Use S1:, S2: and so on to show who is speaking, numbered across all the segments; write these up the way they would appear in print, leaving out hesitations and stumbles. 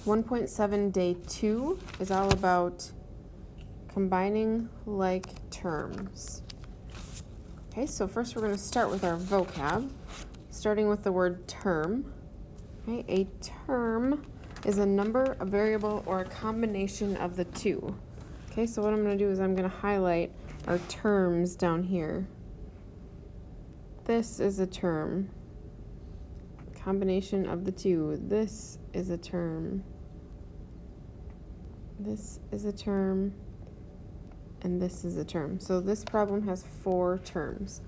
S1: 1.7 day 2 is all about combining like terms. Okay, so first we're going to start with our vocab, starting with the word term. Okay, a term is a number, a variable, or a combination of the two. Okay, so what I'm going to do is I'm going to highlight our terms down here. This is a term. Combination of the two. This is a term. This is a term. And this is a term. So this problem has 4 terms.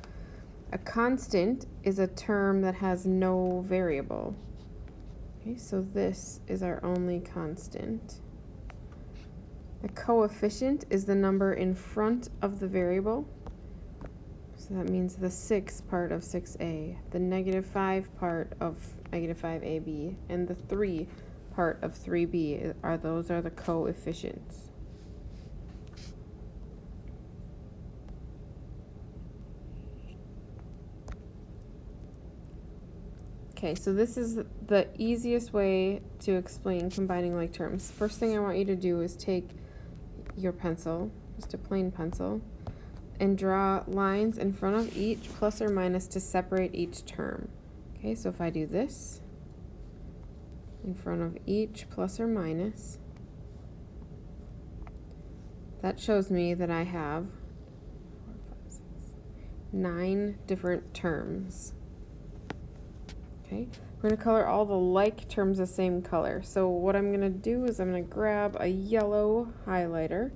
S1: A constant is a term that has no variable. Okay, so this is our only constant. A coefficient is the number in front of the variable. So that means the 6 part of 6a, the -5 part of -5ab, and the 3 part of 3b those are the coefficients. Okay, so this is the easiest way to explain combining like terms. First thing I want you to do is take your pencil, just a plain pencil, and draw lines in front of each plus or minus to separate each term. Okay, so if I do this, in front of each plus or minus, that shows me that I have 9 different terms. Okay, we're going to color all the like terms the same color. So what I'm going to do is I'm going to grab a yellow highlighter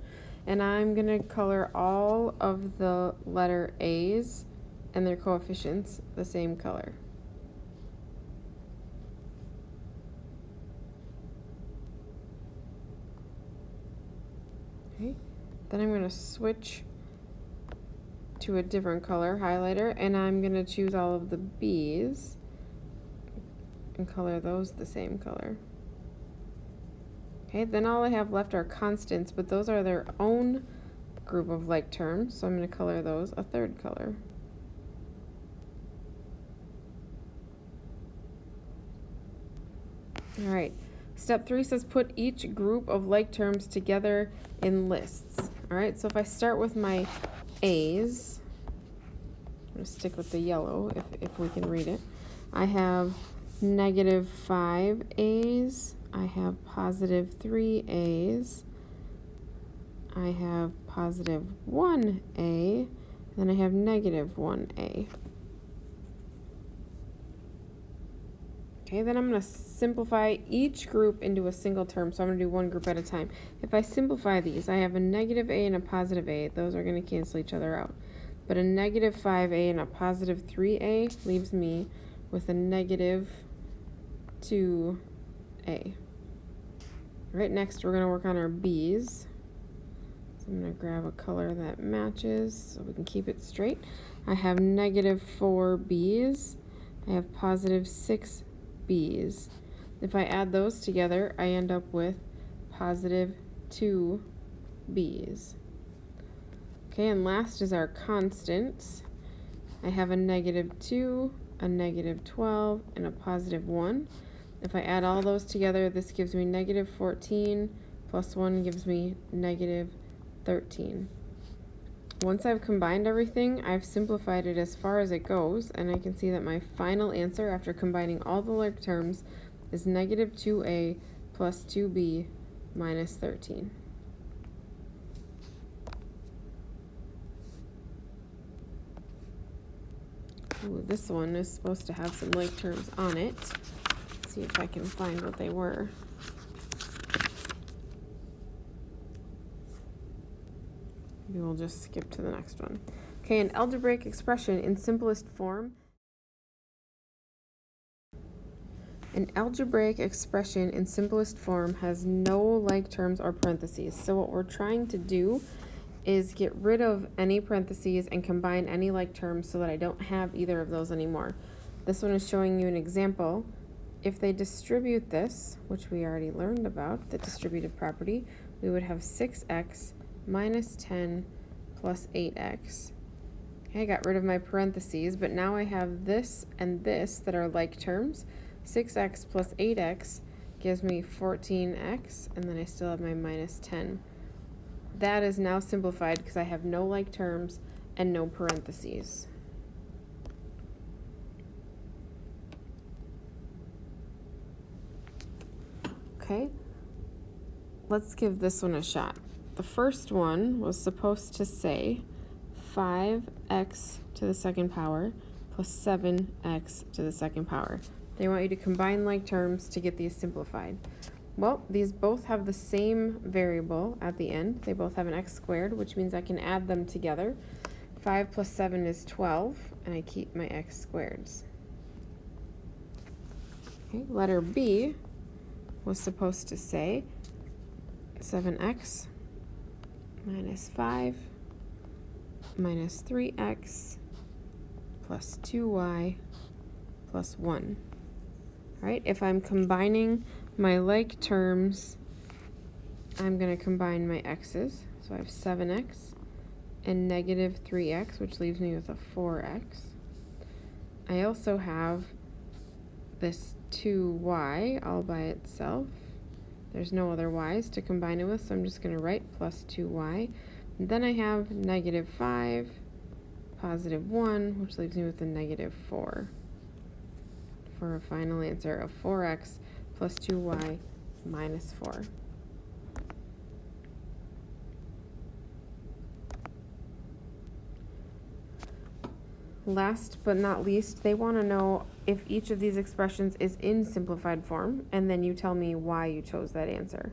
S1: and I'm going to color all of the letter A's and their coefficients the same color. Okay, then I'm going to switch to a different color highlighter and I'm going to choose all of the B's and color those the same color. Okay, then all I have left are constants, but those are their own group of like terms, so I'm going to color those a third color. All right, step 3 says put each group of like terms together in lists. All right, so if I start with my A's, I'm going to stick with the yellow if we can read it. I have -5 A's, I have +3 A's, I have +1 A, and then I have -1 A. Okay, then I'm going to simplify each group into a single term, so I'm going to do one group at a time. If I simplify these, I have a -A and a +A. Those are going to cancel each other out. But a -5A and a +3A leaves me with a -2A. Right, next we're going to work on our B's. So I'm going to grab a color that matches so we can keep it straight. I have -4 B's. I have +6 B's. If I add those together, I end up with +2 B's. Okay, and last is our constants. I have a -2, a -12, and a +1. If I add all those together, this gives me -14, plus 1 gives me -13. Once I've combined everything, I've simplified it as far as it goes, and I can see that my final answer after combining all the like terms is -2A plus 2B minus 13. Ooh, this one is supposed to have some like terms on it. Let's see if I can find what they were. Maybe we'll just skip to the next one. Okay, an algebraic expression in simplest form. An algebraic expression in simplest form has no like terms or parentheses. So what we're trying to do is get rid of any parentheses and combine any like terms so that I don't have either of those anymore. This one is showing you an example. If they distribute this, which we already learned about, the distributive property, we would have 6x minus 10 plus 8x. Okay, I got rid of my parentheses, but now I have this and this that are like terms. 6x plus 8x gives me 14x, and then I still have my minus 10. That is now simplified because I have no like terms and no parentheses. Okay, let's give this one a shot. The first one was supposed to say 5x to the second power plus 7x to the second power. They want you to combine like terms to get these simplified. Well, these both have the same variable at the end. They both have an x squared, which means I can add them together. 5 plus 7 is 12, and I keep my x squareds. Okay, letter B was supposed to say 7x minus 5 minus 3x plus 2y plus 1. All right, if I'm combining my like terms, I'm going to combine my x's. So I have 7x and negative 3x, which leaves me with a 4x. I also have this 2y all by itself. There's no other y's to combine it with, so I'm just going to write plus 2y. And then I have negative 5, positive 1, which leaves me with a negative 4. For a final answer of 4x plus 2y minus 4. Last but not least, they want to know if each of these expressions is in simplified form, and then you tell me why you chose that answer.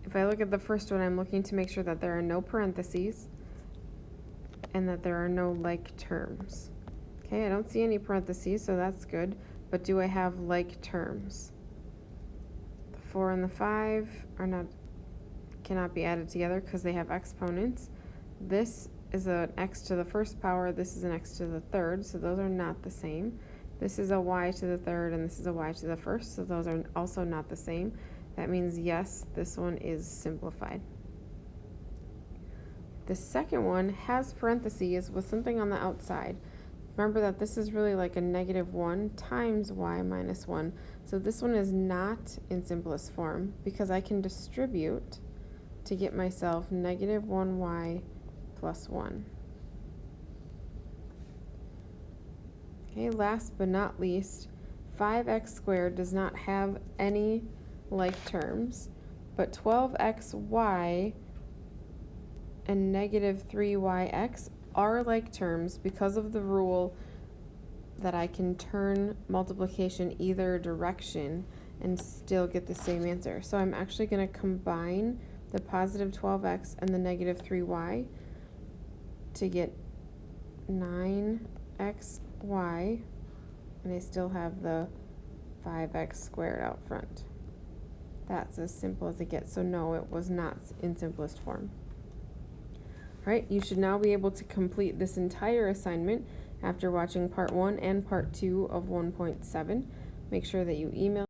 S1: If I look at the first one, I'm looking to make sure that there are no parentheses and that there are no like terms. Okay, I don't see any parentheses, so that's good, but do I have like terms? The 4 and the 5 cannot be added together because they have exponents. This is an x to the first power, this is an x to the third, so those are not the same. This is a y to the third, and this is a y to the first, so those are also not the same. That means yes, this one is simplified. The second one has parentheses with something on the outside. Remember that this is really like a negative 1 times y minus 1. So this one is not in simplest form because I can distribute to get myself negative 1y plus 1. Okay, last but not least, 5x squared does not have any like terms, but 12xy and negative 3yx are like terms because of the rule that I can turn multiplication either direction and still get the same answer. So I'm actually going to combine the positive 12x and the negative 3y to get 9xy, and I still have the 5x squared out front. That's as simple as it gets. So no, it was not in simplest form. All right, you should now be able to complete this entire assignment after watching part 1 and part 2 of 1.7. Make sure that you email